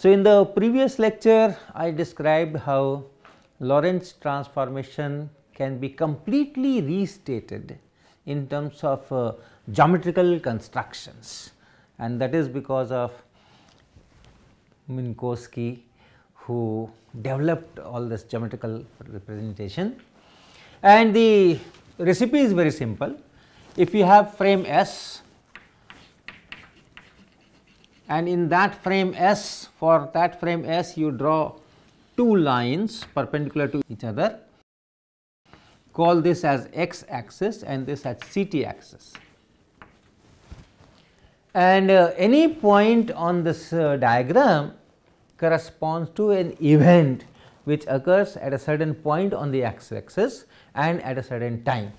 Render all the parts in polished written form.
So, in the previous lecture I described how Lorentz transformation can be completely restated in terms of geometrical constructions, and that is because of Minkowski, who developed all this geometrical representation. And the recipe is very simple. If you have frame S, and in that frame S, for that frame S you draw two lines perpendicular to each other, call this as x axis and this as CT axis, and any point on this diagram corresponds to an event which occurs at a certain point on the x axis and at a certain time.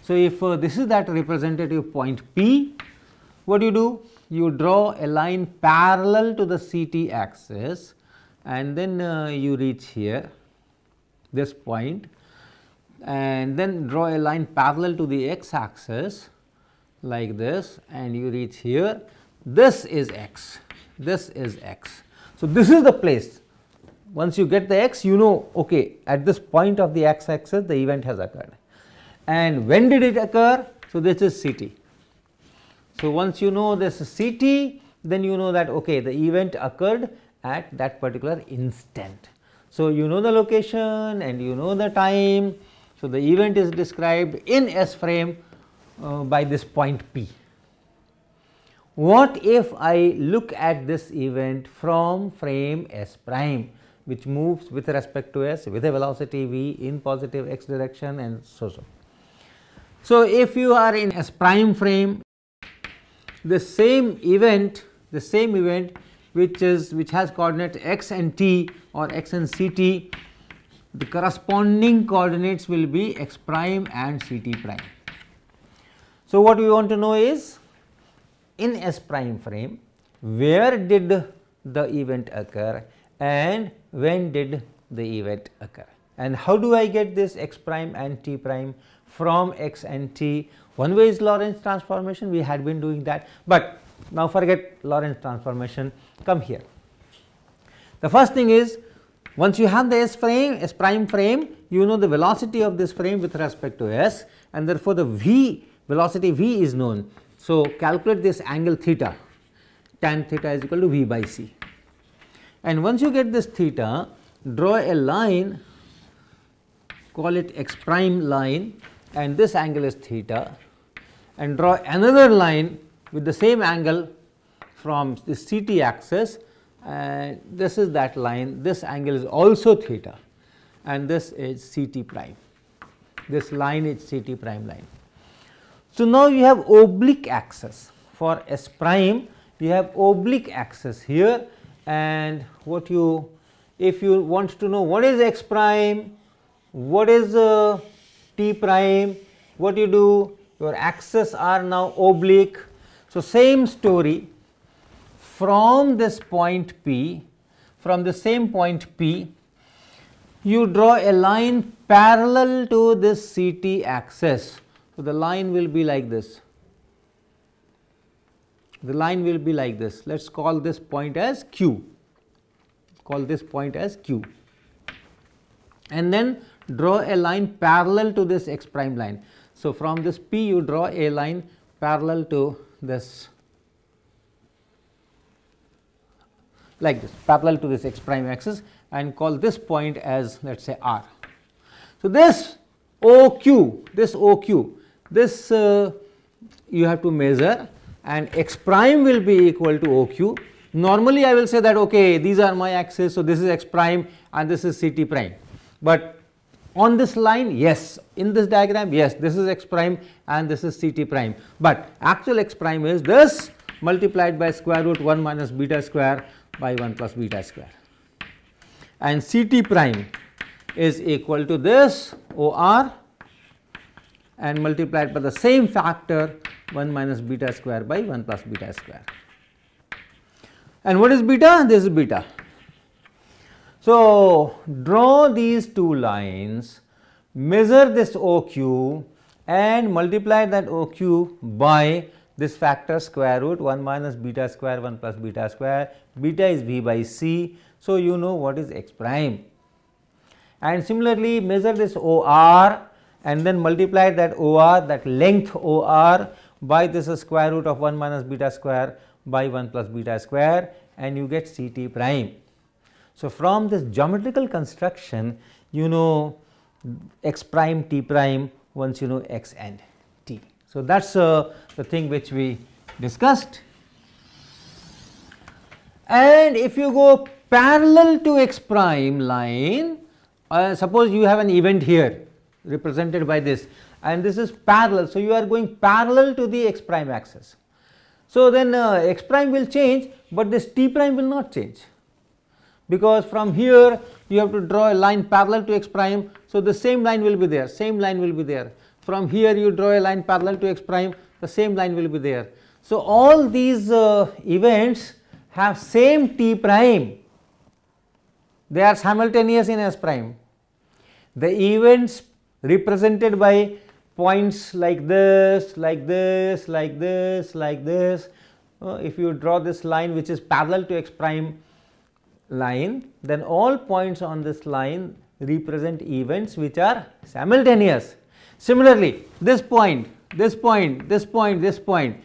So, if this is that representative point P, what do? You draw a line parallel to the CT axis, and then you reach here, this point, and then draw a line parallel to the x axis like this, and you reach here. This is x, this is x. So, this is the place. Once you get the x, you know, okay, at this point of the x axis the event has occurred. And when did it occur? So, this is CT. So, once you know this is CT, then you know that okay, the event occurred at that particular instant. So, you know the location and you know the time. So, the event is described in S frame by this point P. What if I look at this event from frame S prime, which moves with respect to S with a velocity v in positive x direction and so. So, if you are in S prime frame, the same event which has coordinate x and t or x and ct, the corresponding coordinates will be x prime and ct prime. So, what we want to know is, in S prime frame, where did the event occur and when did the event occur, and how do I get this x prime and t prime from x and t? One way is Lorentz transformation, we had been doing that, but now forget Lorentz transformation, come here. The first thing is, once you have the S prime frame, you know the velocity of this frame with respect to S, and therefore, the velocity v is known. So, calculate this angle theta, tan theta is equal to v by c, and once you get this theta, draw a line, call it x prime line, and this angle is theta, and draw another line with the same angle from this CT axis, and this is that line, this angle is also theta, and this is CT prime, this line is CT prime line. So, now you have oblique axis for S prime, you have oblique axis here, and if you want to know what is x prime, what is t prime, what you do? Your axes are now oblique. So, same story, from this point P, from the same point P, you draw a line parallel to this CT axis. So, the line will be like this, the line will be like this. Let us call this point as Q, call this point as Q, and then draw a line parallel to this x prime line. So, from this P you draw a line parallel to this, like this, parallel to this x prime axis, and call this point as, let us say, R. So, this OQ, this you have to measure, and x prime will be equal to OQ. Normally, I will say that okay, these are my axes, so this is x prime and this is CT prime, but on this line, yes, in this diagram, yes, this is x prime and this is CT prime, but actual x prime is this multiplied by square root 1 minus beta square by 1 plus beta square, and CT prime is equal to this OR and multiplied by the same factor 1 minus beta square by 1 plus beta square. And what is beta? This is beta. So, draw these two lines, measure this OQ and multiply that OQ by this factor square root 1 minus beta square 1 plus beta square, beta is V by C. So, you know what is x prime, and similarly measure this OR and then multiply that OR, that length OR, by this square root of 1 minus beta square by 1 plus beta square, and you get CT prime. So, from this geometrical construction you know x prime t prime once you know x and t. So, that is the thing which we discussed. And if you go parallel to x prime line, suppose you have an event here represented by this, and this is parallel. So, you are going parallel to the x prime axis. So, then x prime will change, but this t prime will not change, because from here you have to draw a line parallel to x prime. So, the same line will be there, same line will be there. From here you draw a line parallel to x prime, the same line will be there. So, all these events have same t prime, they are simultaneous in s prime. The events represented by points like this, like this, like this, like this. If you draw this line which is parallel to x prime line, then all points on this line represent events which are simultaneous. Similarly, this point, this point, this point, this point,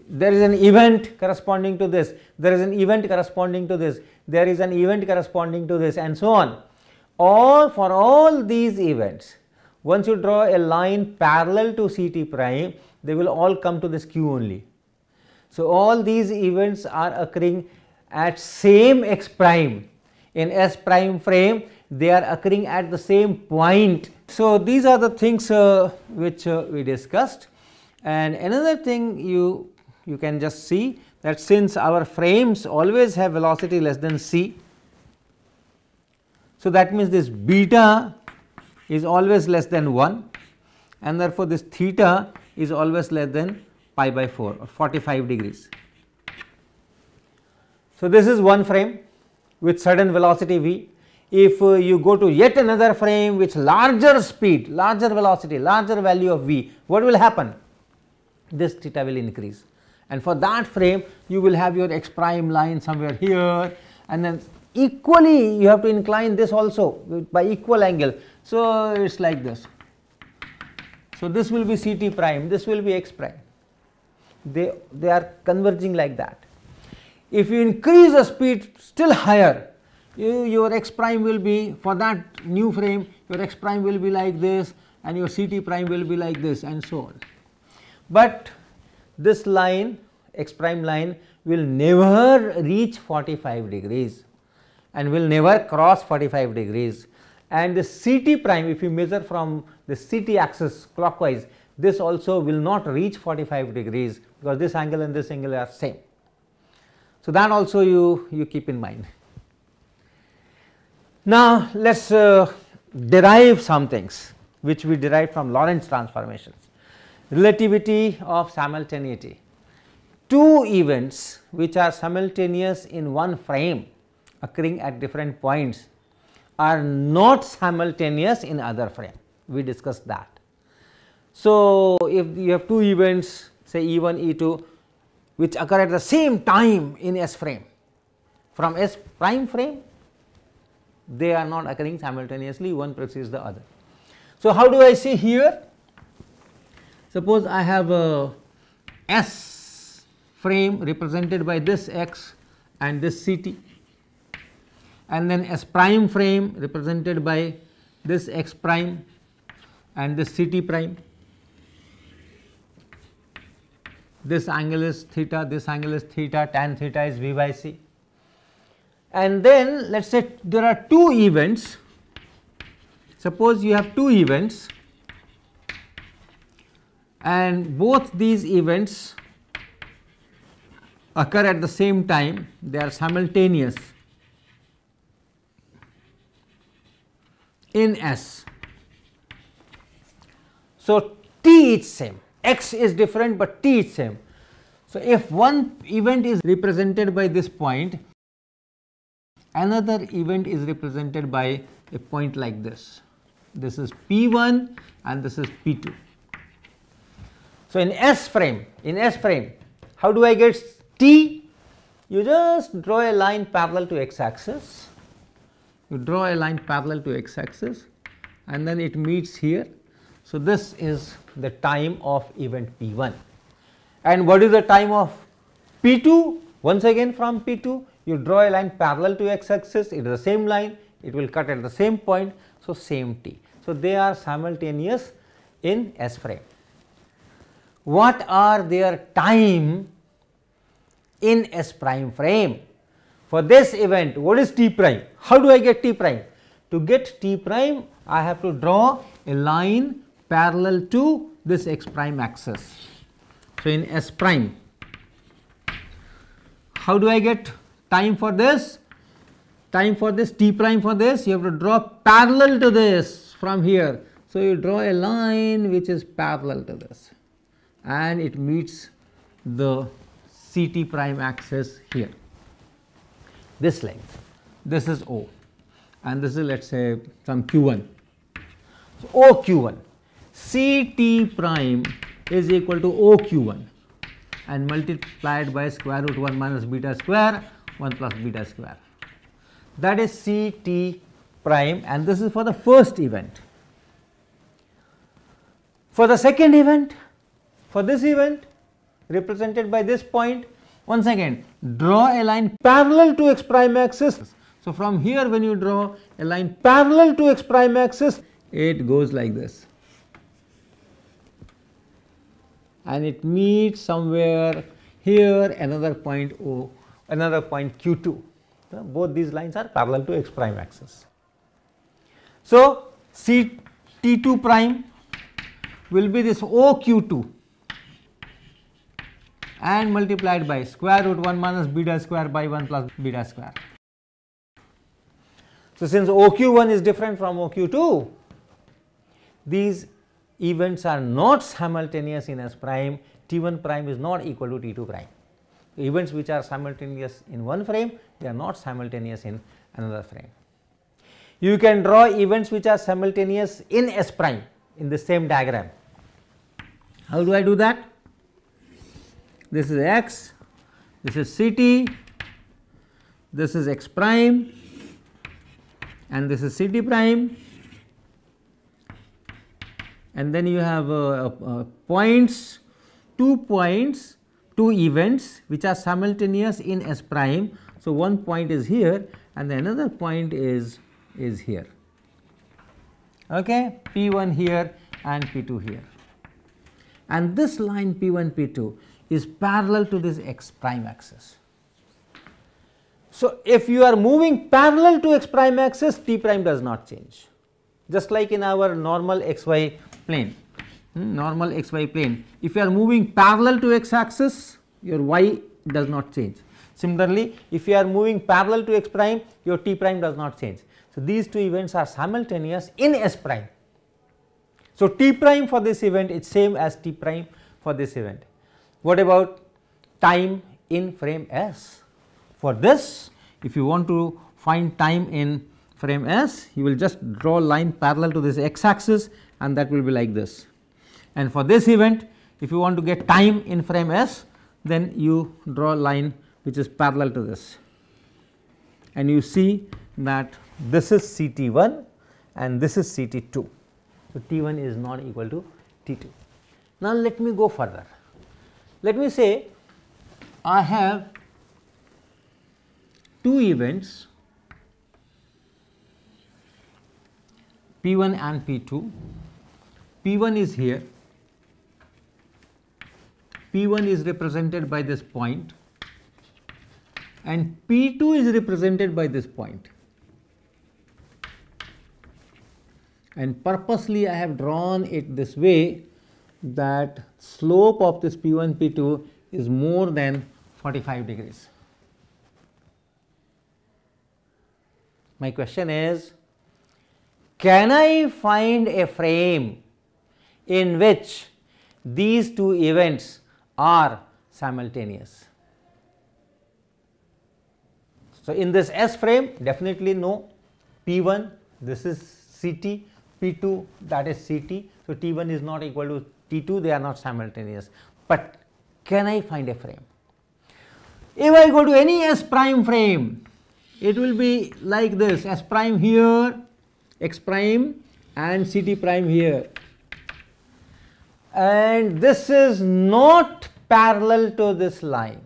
there is an event corresponding to this, there is an event corresponding to this, there is an event corresponding to this, and so on. For all these events, once you draw a line parallel to CT prime, they will all come to this Q only. So, all these events are occurring at same x prime. In s prime frame, they are occurring at the same point. So, these are the things which we discussed. And another thing you can just see that since our frames always have velocity less than c, so that means this beta is always less than 1, and therefore, this theta is always less than pi by 4 or 45 degrees. So, this is one frame with certain velocity v. If you go to yet another frame with larger speed, larger velocity, larger value of v, what will happen? This theta will increase, and for that frame you will have your x prime line somewhere here, and then equally you have to incline this also by equal angle. So, it is like this. So, this will be CT prime, this will be x prime, they are converging like that. If you increase the speed still higher, your x prime will be, for that new frame, your x prime will be like this and your CT prime will be like this, and so on. But this line, x prime line, will never reach 45 degrees and will never cross 45 degrees, and the CT prime, if you measure from the CT axis clockwise, this also will not reach 45 degrees, because this angle and this angle are same. So, that also you keep in mind. Now, let us derive some things which we derive from Lorentz transformations. Relativity of simultaneity. Two events which are simultaneous in one frame occurring at different points are not simultaneous in other frame. We discussed that. So, if you have two events, say E1, E2, which occur at the same time in S frame, from S prime frame, they are not occurring simultaneously, one precedes the other. So, how do I see here? Suppose I have a S frame represented by this x and this CT, and then S prime frame represented by this x prime and this CT prime. This angle is theta, this angle is theta, tan theta is V by C. And then let us say there are two events. Suppose you have two events and both these events occur at the same time, they are simultaneous in S. So, T is same, x is different, but T is same. So, if one event is represented by this point, another event is represented by a point like this. This is P1 and this is P2. So, in S frame, How do I get t? You just draw a line parallel to x axis. You draw a line parallel to x axis and then it meets here. So, this is the time of event P1. And what is the time of P2? Once again from P2 you draw a line parallel to x axis, it is the same line, it will cut at the same point. So, same t. So, they are simultaneous in S frame. What are their time in S prime frame? For this event, what is t prime? How do I get t prime? To get t prime, I have to draw a line parallel to this x prime axis. So, in S prime, how do I get time for this? Time for this, t prime for this, you have to draw parallel to this from here. So, you draw a line which is parallel to this and it meets the Ct prime axis here. This length, this is O and this is let us say some q1. So, OQ1, Ct prime is equal to OQ1 and multiplied by square root 1 minus beta square 1 plus beta square. That is Ct prime and this is for the first event. For the second event, for this event represented by this point, once again draw a line parallel to x prime axis. So, from here when you draw a line parallel to x prime axis, it goes like this and it meets somewhere here another point O, another point Q2. So, both these lines are parallel to x prime axis. So, Ct2 prime will be this OQ2 and multiplied by square root 1 minus beta square by 1 plus beta square. So, since OQ1 is different from OQ2, these events are not simultaneous in S prime, T1 prime is not equal to T2 prime. Events which are simultaneous in one frame, they are not simultaneous in another frame. You can draw events which are simultaneous in S prime in the same diagram. How do I do that? This is x, this is Ct, this is x prime and this is Ct prime, and then you have points, 2 points, 2 events which are simultaneous in S prime. So, one point is here and the another point is here, okay, P1 here and P2 here, and this line P1 P2 is parallel to this x prime axis. So, if you are moving parallel to x prime axis, t prime does not change, just like in our normal xy plane, normal xy plane. If you are moving parallel to x axis, your y does not change. Similarly, if you are moving parallel to x prime, your t prime does not change. So, these two events are simultaneous in S prime. So, t prime for this event is same as t prime for this event. What about time in frame S? For this, if you want to find time in frame S, you will just draw a line parallel to this x axis and that will be like this. And for this event, if you want to get time in frame S, then you draw a line which is parallel to this and you see that this is Ct1 and this is Ct2. So, T1 is not equal to T2. Now, let me go further. Let me say I have 2 events P1 and P2. P1 is here, P1 is represented by this point and P2 is represented by this point, and purposely I have drawn it this way that slope of this P1 P2 is more than 45 degrees. My question is, can I find a frame in which these 2 events are simultaneous? So, in this S frame definitely no, P1 this is Ct, P2 that is Ct. So, T1 is not equal to T2, they are not simultaneous, but can I find a frame? If I go to any S prime frame, it will be like this: S prime here, X prime, and Ct prime here, and this is not parallel to this line.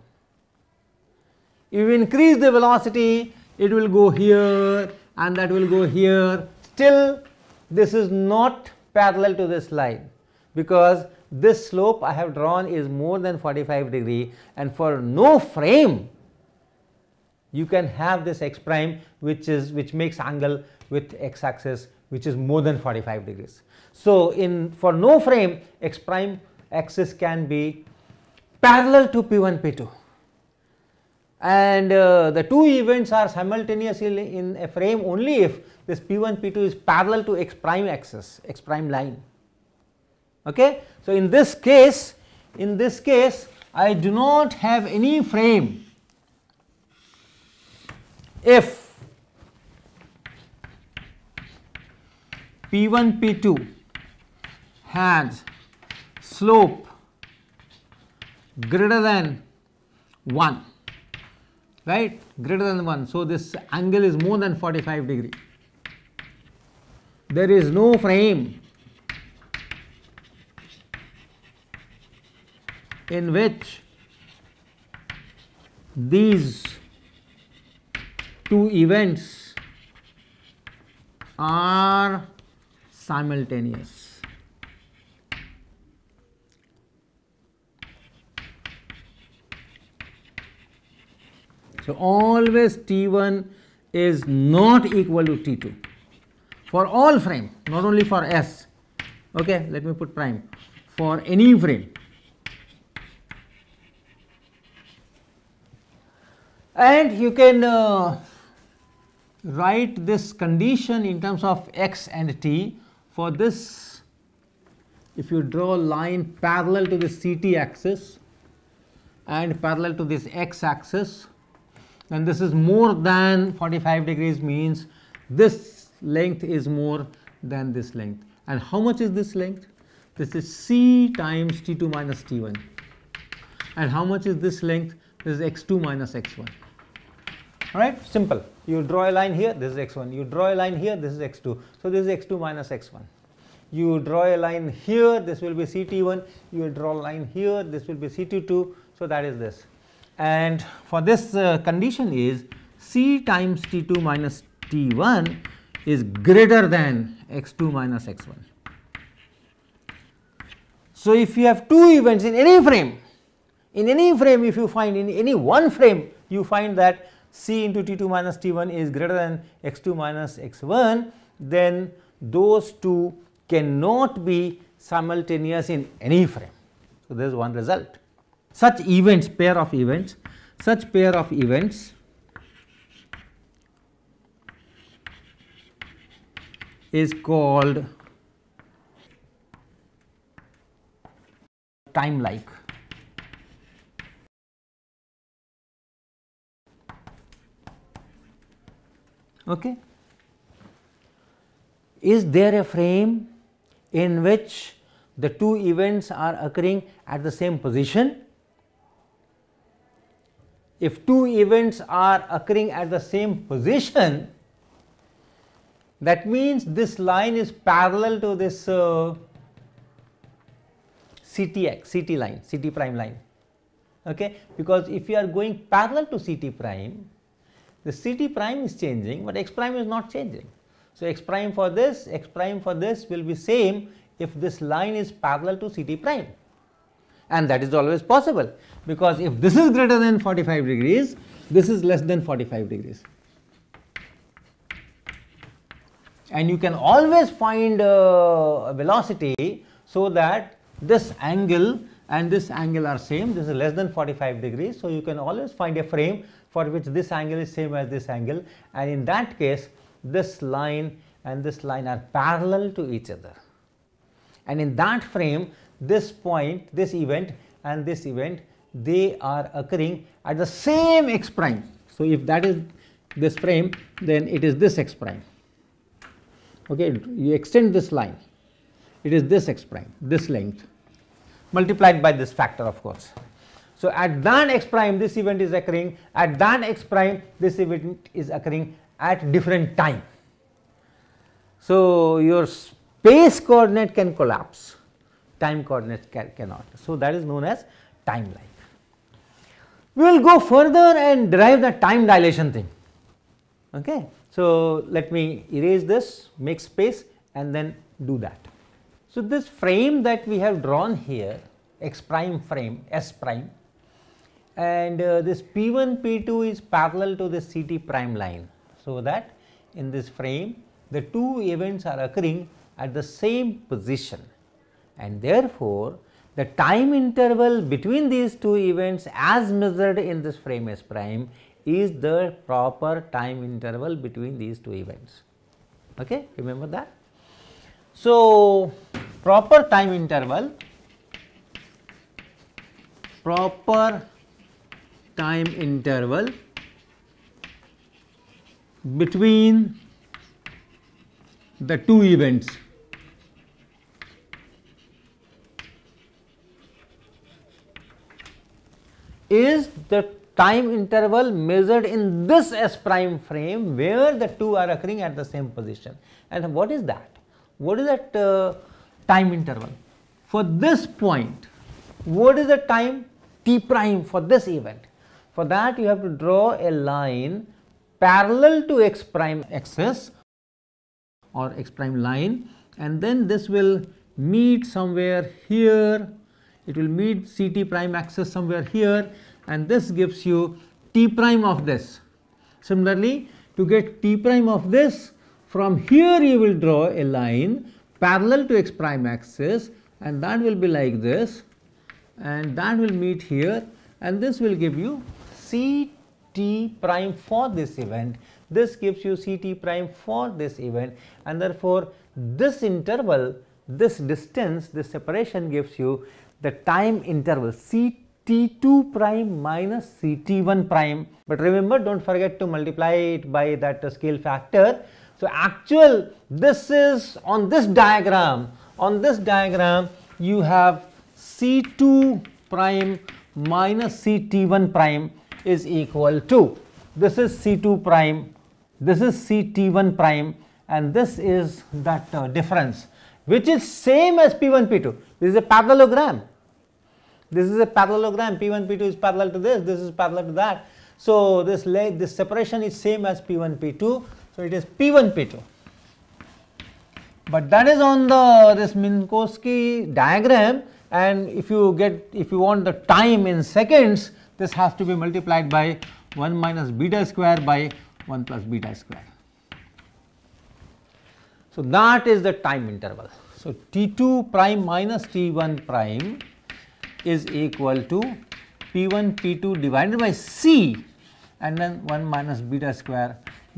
If you increase the velocity, it will go here and that will go here. Still, this is not parallel to this line, because this slope I have drawn is more than 45 degree, and for no frame you can have this x prime which makes angle with x axis which is more than 45 degrees. So, for no frame, x prime axis can be parallel to P1 P2, and the two events are simultaneously in a frame only if this P1 P2 is parallel to x prime axis, x prime line. Okay. So, in this case I do not have any frame if P1 P2 has slope greater than 1, right, greater than 1. So, this angle is more than 45 degree. There is no frame in which these two events are simultaneous. So, always T1 is not equal to T2 for all frame, not only for S. Okay, let me put prime for any frame. And you can write this condition in terms of x and t. For this, if you draw a line parallel to the Ct axis and parallel to this x axis, then this is more than 45 degrees, means this length is more than this length. And how much is this length? This is c times T2 minus T1. And how much is this length? This is x2 minus x1. Alright, simple. You draw a line here, this is x1. You draw a line here, this is x2. So, this is x2 minus x1. You draw a line here, this will be Ct1. You will draw a line here, this will be Ct2. So, that is this. And for this condition is c times T2 minus T1 is greater than x2 minus x1. So, if you have two events in any frame, if you find in any one frame, you find that c into T2 minus T1 is greater than x2 minus x1, then those two cannot be simultaneous in any frame. So, there is one result. Such events, such pair of events is called time-like. Okay. Is there a frame in which the two events are occurring at the same position? If two events are occurring at the same position, that means this line is parallel to this CT line, Ct prime line. Okay, because if you are going parallel to Ct prime, the Ct prime is changing, but x prime is not changing. So, x prime for this will be same if this line is parallel to Ct prime, and that is always possible, because if this is greater than 45 degrees, this is less than 45 degrees. And you can always find a velocity so that this angle and this angle are same, this is less than 45 degrees. So, you can always find a frame for which this angle is same as this angle, and in that case this line and this line are parallel to each other, and in that frame this point, this event and this event, they are occurring at the same x prime. So, if that is this frame, then it is this x prime. Okay, you extend this line, it is this x prime, this length multiplied by this factor, of course. So at that x prime this event is occurring, at that x prime this event is occurring at different time. So your space coordinate can collapse, time coordinates cannot. So that is known as timeline. We will go further and derive the time dilation thing. Okay. So let me erase this, make space and then do that. So this frame that we have drawn here, x prime frame, S prime, and this P1, P2 is parallel to the CT prime line. So that in this frame the two events are occurring at the same position, and therefore the time interval between these two events as measured in this frame S prime is the proper time interval between these two events. Okay, remember that. So proper time interval between the two events is the time interval measured in this S prime frame where the two are occurring at the same position. And what is that? What is that time interval? For this point, what is the time t prime for this event? For that you have to draw a line parallel to x prime axis or x prime line, and then this will meet somewhere here, it will meet CT prime axis somewhere here, and this gives you t prime of this. Similarly, to get t prime of this, from here you will draw a line parallel to x prime axis, and that will be like this, and that will meet here, and this will give you CT prime for this event. This gives you CT prime for this event, and therefore this interval, this distance, this separation gives you the time interval CT2 prime minus CT1 prime. But remember, don't forget to multiply it by that scale factor. So actual, this is on this diagram. On this diagram, you have C2 prime minus CT1 prime is equal to, this is C2 prime, this is CT1 prime, and this is that difference, which is same as P1, P2. This is a parallelogram. This is a parallelogram. P1, P2 is parallel to this. This is parallel to that. So this separation is same as P1, P2. So it is P1, P2. But that is on the this Minkowski diagram, and if you want the time in seconds, this has to be multiplied by 1 minus beta square by 1 plus beta square. So that is the time interval. So T2 prime minus T1 prime is equal to P1 P2 divided by C, and then 1 minus beta square,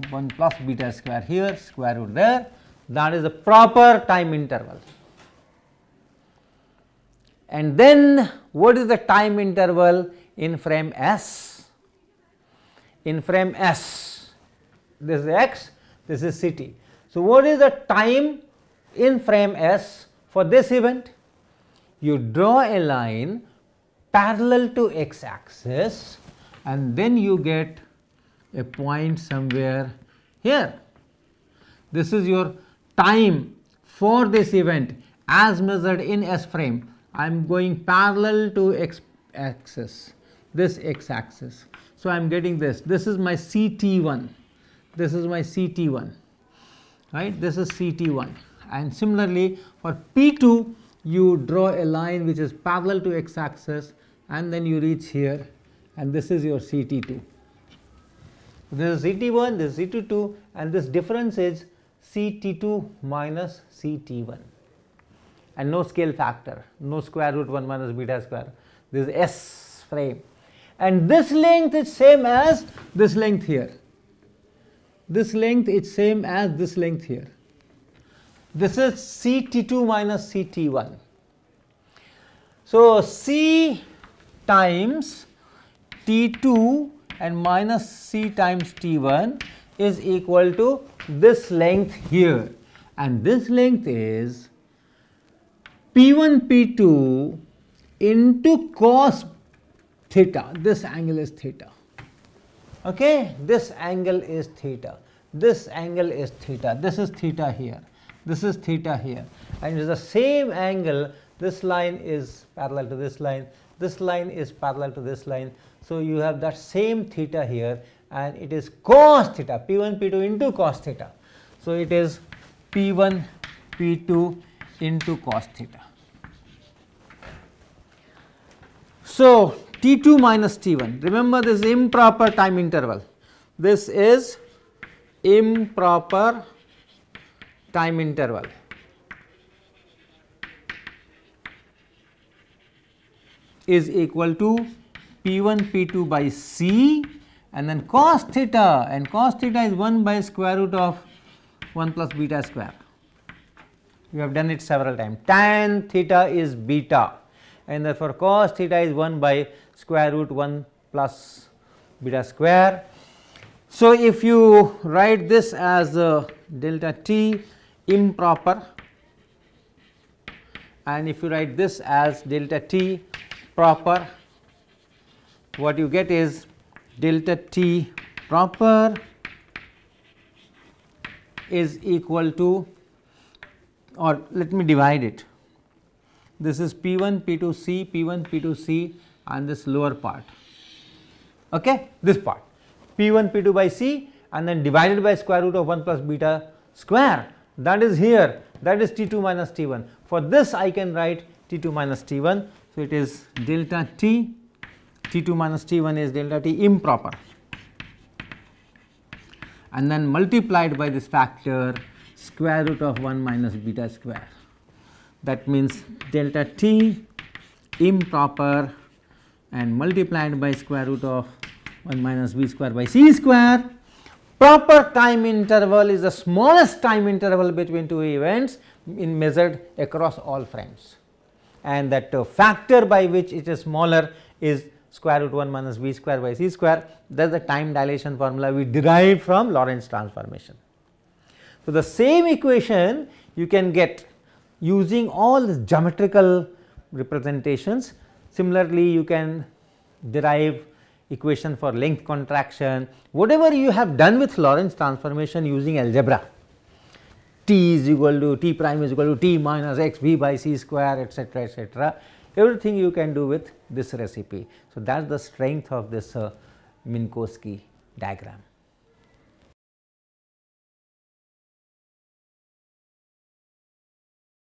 1 plus beta square here, square root there. That is the proper time interval. And then what is the time interval in frame S? In frame S, this is x, this is CT. So what is the time in frame S for this event? You draw a line parallel to x axis, and then you get a point somewhere here. This is your time for this event as measured in S frame. I am going parallel to x axis, this x axis. So I am getting this. This is my CT1. This is my CT1. Right? This is CT1. And similarly for P2, you draw a line which is parallel to x axis, and then you reach here, and this is your CT2. This is CT1, this is CT2, and this difference is CT2 minus CT1, and no scale factor, no square root 1 minus beta square. This is S frame, and this length is same as this length here. This length is same as this length here. This is CT2 minus CT1. So C times T2 and minus C times T1 is equal to this length here, and this length is P1 P2 into cos theta, this angle is theta. Okay, this angle is theta, this angle is theta, this is theta here, this is theta here, and it is the same angle. This line is parallel to this line, this line is parallel to this line. So, you have that same theta here, and it is cos theta, P1 P2 into cos theta. So, it is P1 P2 into cos theta. So, T2 minus T1, remember this is improper time interval, this is improper time interval. Is equal to P1 P2 by C, and then cos theta, and cos theta is 1 by square root of 1 plus beta square. We have done it several times. Tan theta is beta, and therefore cos theta is 1 by square root 1 plus beta square. So, if you write this as delta t improper, and if you write this as delta t proper, what you get is delta t proper is equal to, or let me divide it, this is P1 P2 C, P1 P2 C, and this lower part, okay, this part P1 P2 by C, and then divided by square root of 1 plus beta square, that is here, that is T2 minus T1. For this I can write T2 minus T1. So, it is delta t, T2 minus T1 is delta t improper, and then multiplied by this factor square root of 1 minus beta square. That means delta t improper and multiplied by square root of 1 minus b square by c square. Proper time interval is the smallest time interval between two events in measured across all frames, and that factor by which it is smaller is square root 1 minus b square by c square. That is the time dilation formula we derived from Lorentz transformation. So, the same equation you can get using all the geometrical representations. Similarly, you can derive equation for length contraction, whatever you have done with Lorentz transformation using algebra, t is equal to t prime is equal to t minus x b by c square, etc., etc. Everything you can do with this recipe. So, that is the strength of this Minkowski diagram.